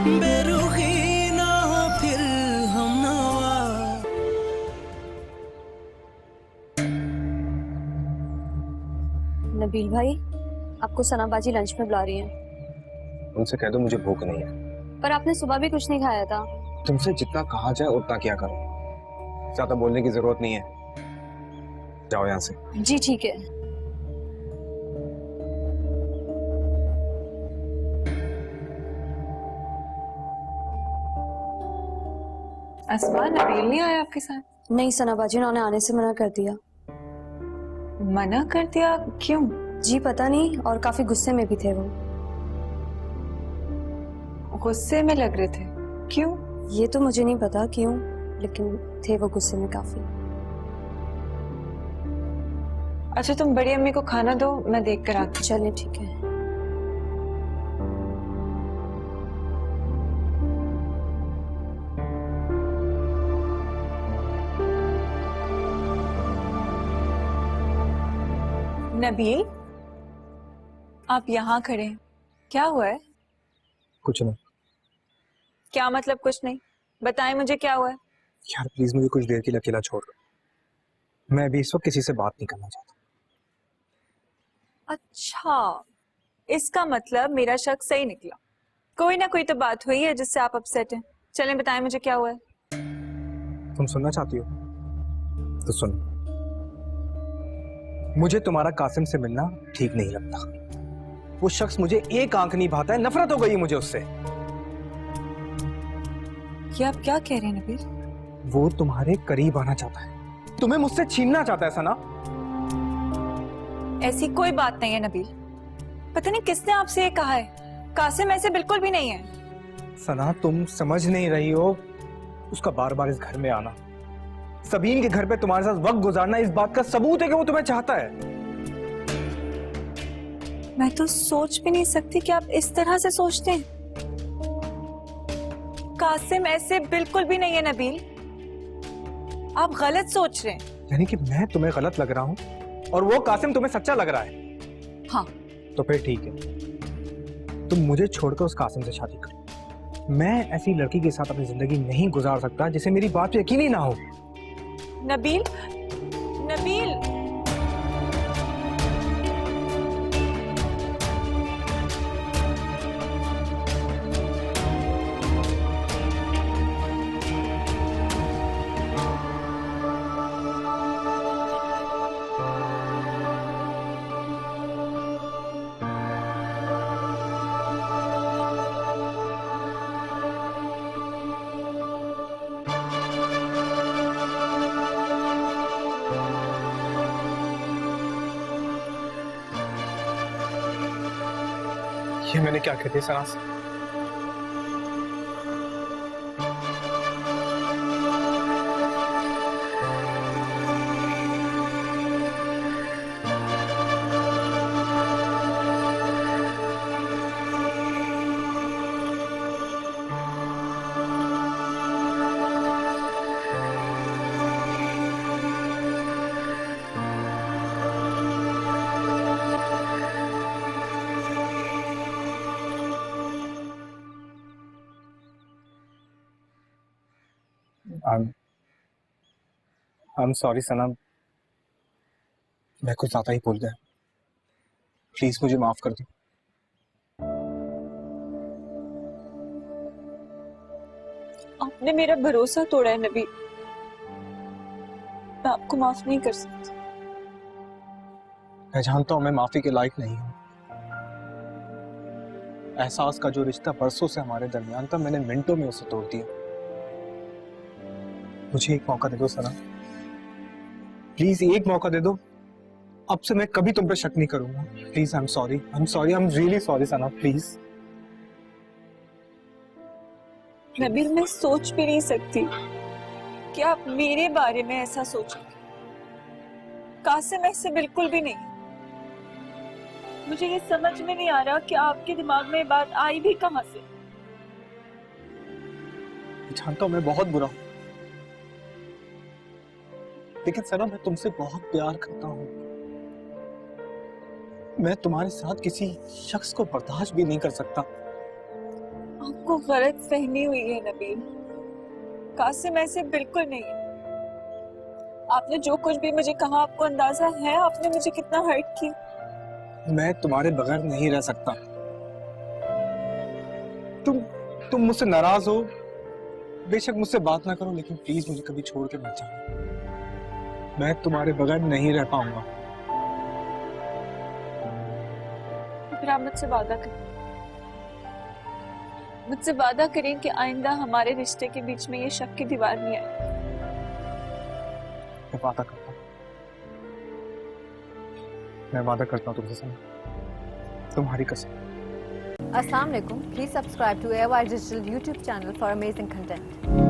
बेरुखी ना हो फिर हम नवा। नबील भाई, आपको सनाबाजी लंच में बुला रही हैं। उनसे कह दो मुझे भूख नहीं है। पर आपने सुबह भी कुछ नहीं खाया था। तुमसे जितना कहा जाए उतना क्या करो, ज्यादा बोलने की जरूरत नहीं है। जाओ यहाँ से। जी ठीक है। अस्मा, नबील नहीं आया आपके साथ? नहीं सनाबाजी, उन्होंने आने से मना कर दिया। मना कर दिया? क्यों? जी पता नहीं, और काफी गुस्से में भी थे वो। गुस्से में लग रहे थे? क्यों? ये तो मुझे नहीं पता क्यों, लेकिन थे वो गुस्से में काफी। अच्छा, तुम बड़ी अम्मी को खाना दो, मैं देख कर आती। चलिए ठीक है। नबील, आप यहाँ खड़े हैं, क्या हुआ है? कुछ नहीं। क्या मतलब कुछ नहीं? बताएं मुझे क्या हुआ है। यार प्लीज मुझे कुछ देर के लिए अकेला छोड़ दो। मैं अभी इस वक्त किसी से बात नहीं करना चाहता। अच्छा, इसका मतलब मेरा शक सही निकला। कोई ना कोई तो बात हुई है जिससे आप अपसेट हैं। चलें बताएं मुझे क्या हुआ है। तुम सुनना चाहती हो तो सुन। मुझे तुम्हारा कासिम से मिलना ठीक नहीं लगता। वो शख्स मुझे एक आंख नहीं भाता है, नफरत हो गई मुझे उससे। ये आप क्या कह रहे हैं नबील? वो तुम्हारे करीब आना चाहता है, तुम्हें मुझसे छीनना चाहता है सना। ऐसी कोई बात नहीं है नबील। पता नहीं किसने आपसे ये कहा है। कासिम ऐसे बिल्कुल भी नहीं है। सना तुम समझ नहीं रही हो। उसका बार बार इस घर में आना, सबीन के घर पे तुम्हारे साथ वक्त गुजारना, इस बात का सबूत है कि वो तुम्हें चाहता है। मैं तो सोच भी नहीं सकती कि आप इस तरह से सोचते हैं। कासिम ऐसे बिल्कुल भी नहीं है नबील, आप गलत सोच रहे हैं। यानी कि मैं तुम्हें गलत लग रहा हूं और वो कासिम तुम्हें सच्चा लग रहा है? हाँ। तो फिर ठीक है, तुम मुझे छोड़कर उस कासिम से शादी करो। मैं ऐसी लड़की के साथ अपनी जिंदगी नहीं गुजार सकता जिसे मेरी बात पे यकीन ही ना हो। नबील, नबील, ये मैंने क्या कहती सना से? I'm sorry सना, मैं कुछ ज्यादा ही भूल गया। प्लीज मुझे माफ कर दो। आपने मेरा भरोसा तोड़ा है नबील, मैं आपको माफ नहीं कर सकती। मैं जानता हूं मैं माफी के लायक नहीं हूं। एहसास का जो रिश्ता बरसों से हमारे दरमियान था, मैंने मिनटों में उसे तोड़ दिया। मुझे एक मौका दे दो सना, प्लीज एक मौका दे दो। अब से मैं कभी तुम पे शक नहीं करूंगा। Please, I am really sorry Sana, please. Nabeel, मैं सोच भी नहीं सकती कि आप मेरे बारे में ऐसा सोचेंगे। कासिम ऐसे बिल्कुल भी नहीं। मुझे ये समझ में नहीं आ रहा कि आपके दिमाग में ये बात आई भी कहां से। जानता हूं मैं बहुत बुरा हूं, लेकिन सना मैं तुमसे बहुत प्यार करता हूं। मैं तुम्हारे साथ किसी शख्स को बर्दाश्त भी नहीं कर सकता। आपको गलत फहमी हुई है नबील। कासिम ऐसे बिल्कुल नहीं है। आपने जो कुछ भी मुझे कहा, आपको अंदाजा है आपने मुझे कितना हर्ट किया। मैं तुम्हारे बगैर नहीं रह सकता। तुम मुझसे नाराज हो, बेशक मुझसे बात ना करो, लेकिन प्लीज मुझे कभी छोड़ के मत जाओ। मैं तुम्हारे बगैर नहीं रह पाऊंगा। फिर आप मुझसे वादा करें, मुझसे वादा करें कि आइंदा हमारे रिश्ते के बीच में ये शक की दीवार नहीं आए। मैं वादा करता हूँ, मैं वादा करता हूँ तुमसे सना, तुम्हारी कसम। Assalamu alaikum. Please subscribe to AOI Digital YouTube channel for amazing content.